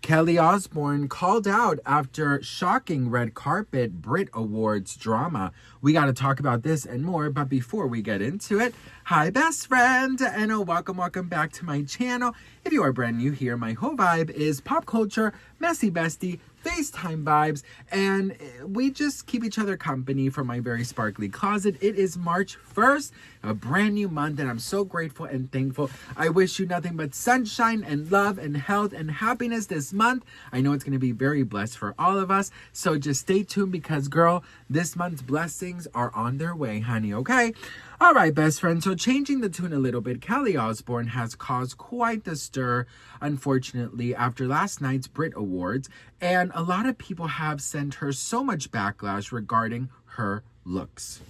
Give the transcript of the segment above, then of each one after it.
Kelly Osbourne called out after shocking red carpet Brit Awards drama. We got to talk about this and more, but before we get into it, hi best friend, and welcome back to my channel. If you are brand new here, my whole vibe is pop culture, messy bestie, FaceTime vibes, and we just keep each other company from my very sparkly closet. It is March 1st, a brand new month, and I'm so grateful and thankful. I wish you nothing but sunshine and love and health and happiness this month. I know it's going to be very blessed for all of us, so just stay tuned because, girl, this month's blessings are on their way, honey, okay? All right, best friend. So changing the tune a little bit, Kelly Osbourne has caused quite the stir, unfortunately, after last night's Brit Awards. And a lot of people have sent her so much backlash regarding her looks.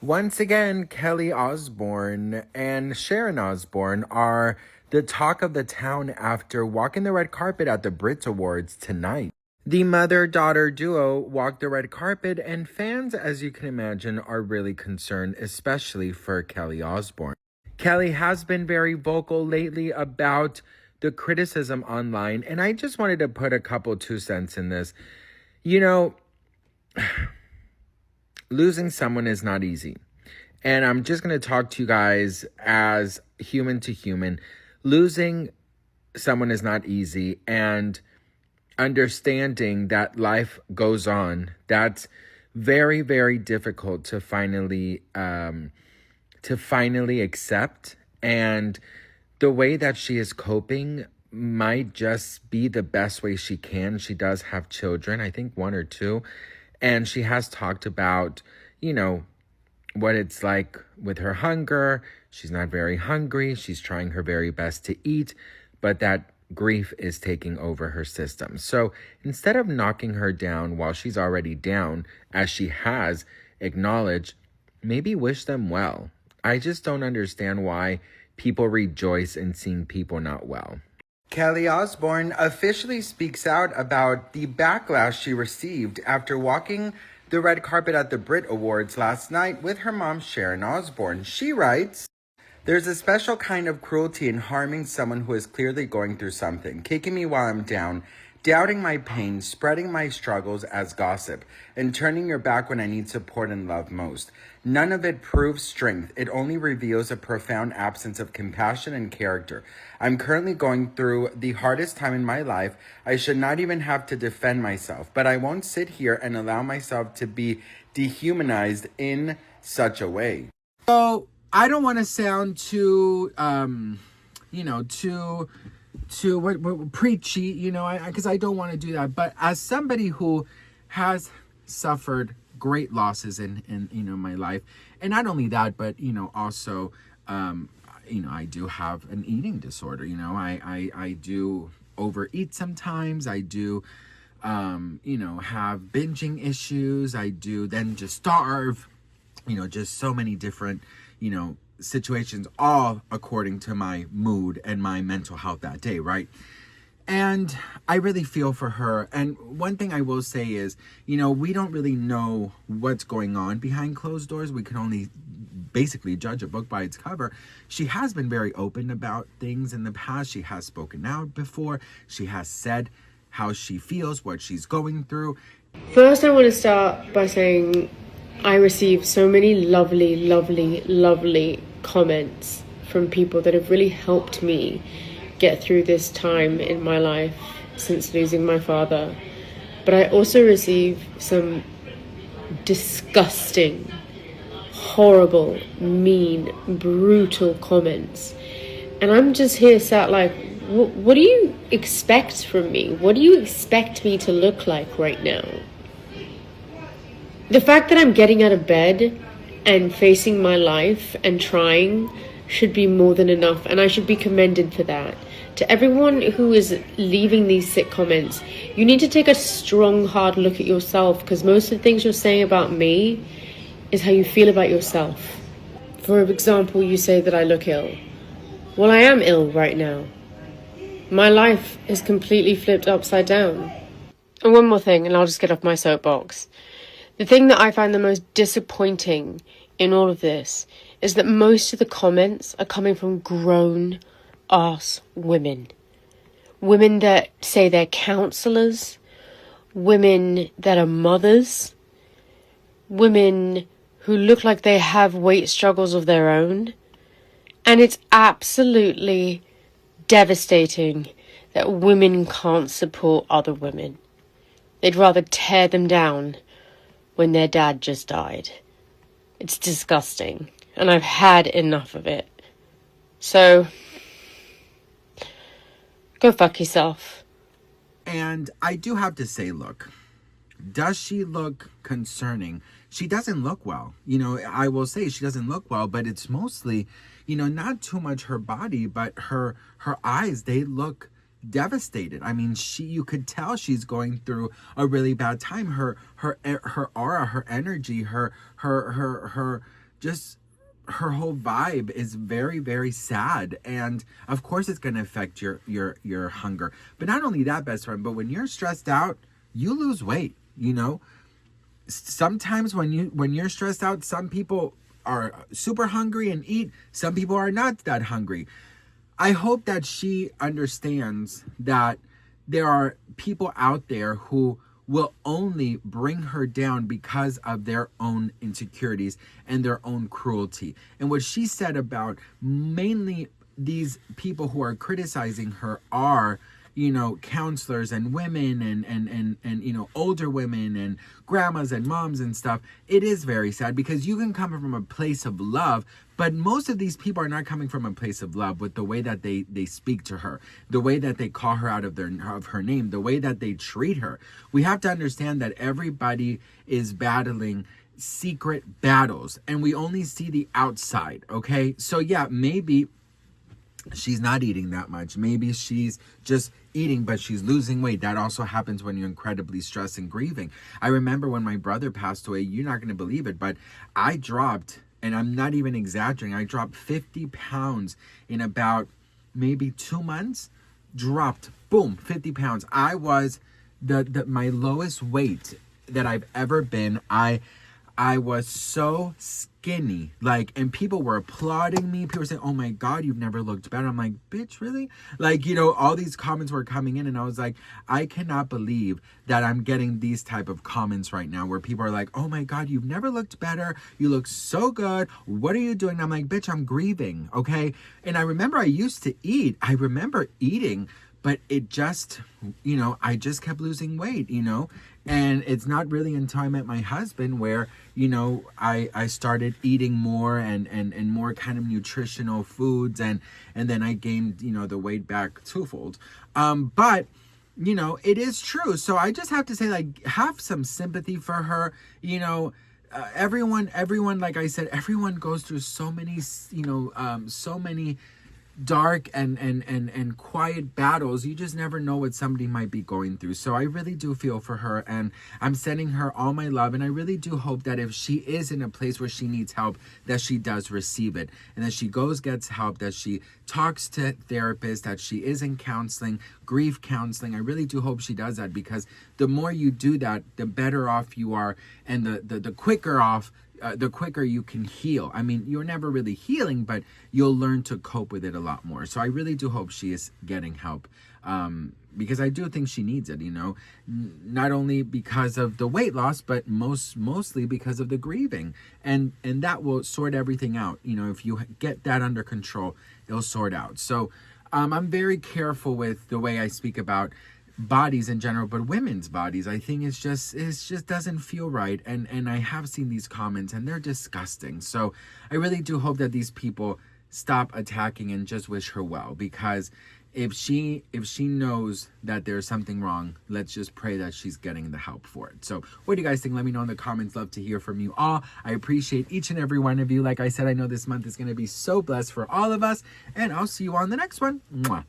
Once again, Kelly Osbourne and Sharon Osbourne are the talk of the town after walking the red carpet at the Brit Awards tonight. The mother-daughter duo walked the red carpet, and fans, as you can imagine, are really concerned, especially for Kelly Osbourne. Kelly has been very vocal lately about the criticism online, and I just wanted to put a couple 2 cents in this. You know, losing someone is not easy. And I'm just going to talk to you guys as human to human. Losing someone is not easy, and understanding that life goes on, that's very, very difficult to finally accept. And the way that she is coping might just be the best way she can. She does have children, I think 1 or 2, and she has talked about, you know, what it's like with her hunger. She's not very hungry. She's trying her very best to eat, but that grief is taking over her system. So instead of knocking her down while she's already down, as she has acknowledged, maybe wish them well. I just don't understand why people rejoice in seeing people not well. Kelly Osbourne officially speaks out about the backlash she received after walking the red carpet at the Brit Awards last night with her mom, Sharon Osbourne. She writes, "There's a special kind of cruelty in harming someone who is clearly going through something, kicking me while I'm down, doubting my pain, spreading my struggles as gossip, and turning your back when I need support and love most. None of it proves strength. It only reveals a profound absence of compassion and character. I'm currently going through the hardest time in my life. I should not even have to defend myself, but I won't sit here and allow myself to be dehumanized in such a way." So I don't want to sound too, too preachy, because I don't want to do that. But as somebody who has suffered great losses in my life, and not only that, but also, I do have an eating disorder. I do overeat sometimes. I do, have binging issues. I do then just starve. Just so many different situations, all according to my mood and my mental health that day, right? And I really feel for her. And one thing I will say is, we don't really know what's going on behind closed doors. We can only basically judge a book by its cover. She has been very open about things in the past. She has spoken out before. She has said how she feels, what she's going through. First, I want to start by saying I received so many lovely, lovely, lovely comments from people that have really helped me get through this time in my life since losing my father. But I also received some disgusting, horrible, mean, brutal comments. And I'm just here sat like, what do you expect from me? What do you expect me to look like right now? The fact that I'm getting out of bed and facing my life and trying should be more than enough, and I should be commended for that. To everyone who is leaving these sick comments, you need to take a strong, hard look at yourself, because most of the things you're saying about me is how you feel about yourself. For example, you say that I look ill. Well, I am ill right now. My life is completely flipped upside down. And one more thing, and I'll just get off my soapbox. The thing that I find the most disappointing in all of this is that most of the comments are coming from grown-ass women. women that say they're counselors, women that are mothers, women who look like they have weight struggles of their own. And it's absolutely devastating that women can't support other women. They'd rather tear them down when their dad just died. It's disgusting, and I've had enough of it. So, go fuck yourself. And I do have to say, look, does she look concerning? She doesn't look well. I will say she doesn't look well, but it's mostly, not too much her body, but her eyes, they look devastated. I mean, you could tell she's going through a really bad time. Her aura, her energy, her whole vibe is very, very sad. And of course it's going to affect your hunger. But not only that, best friend, but when you're stressed out, you lose weight. Sometimes when you're stressed out, some people are super hungry and eat. Some people are not that hungry. I hope that she understands that there are people out there who will only bring her down because of their own insecurities and their own cruelty. And what she said about mainly these people who are criticizing her are, counselors and women and older women and grandmas and moms and stuff. It is very sad because you can come from a place of love, but most of these people are not coming from a place of love with the way that they speak to her, the way that they call her out of her name, the way that they treat her. We have to understand that everybody is battling secret battles and we only see the outside, okay? So yeah, maybe she's not eating that much. Maybe she's just eating, but she's losing weight. That also happens when you're incredibly stressed and grieving. I remember when my brother passed away, you're not going to believe it, but I dropped, and I'm not even exaggerating, I dropped 50 pounds in about maybe 2 months. Dropped, boom, 50 pounds. I was my lowest weight that I've ever been. I was so skinny, and people were applauding me. People were saying, "Oh my God, you've never looked better." I'm like, bitch, really? All these comments were coming in and I was like, I cannot believe that I'm getting these type of comments right now where people are like, "Oh my God, you've never looked better. You look so good. What are you doing?" And I'm like, bitch, I'm grieving, okay? And I remember I used to eat. I remember eating, but it just, I just kept losing weight, and it's not really until I met my husband where, I started eating more and more kind of nutritional foods. And then I gained, the weight back twofold. But, it is true. So I just have to say, have some sympathy for her, everyone, like I said, everyone goes through so many, so many dark and quiet battles. You just never know what somebody might be going through. So I really do feel for her, and I'm sending her all my love, and I really do hope that if she is in a place where she needs help, that she does receive it, and that she gets help, that she talks to therapists, that she is in counseling, grief counseling. I really do hope she does that, because the more you do that, the better off you are, and the quicker you can heal. I mean, you're never really healing, but you'll learn to cope with it a lot more. So I really do hope she is getting help, because I do think she needs it, not only because of the weight loss, but mostly because of the grieving. And that will sort everything out. If you get that under control, it'll sort out. So I'm very careful with the way I speak about bodies in general, but women's bodies, I think it just doesn't feel right. And I have seen these comments and they're disgusting. So I really do hope that these people stop attacking and just wish her well, because if she knows that there's something wrong, let's just pray that she's getting the help for it. So what do you guys think? Let me know in the comments. Love to hear from you all. I appreciate each and every one of you. Like I said, I know this month is going to be so blessed for all of us, and I'll see you on the next one. Mwah.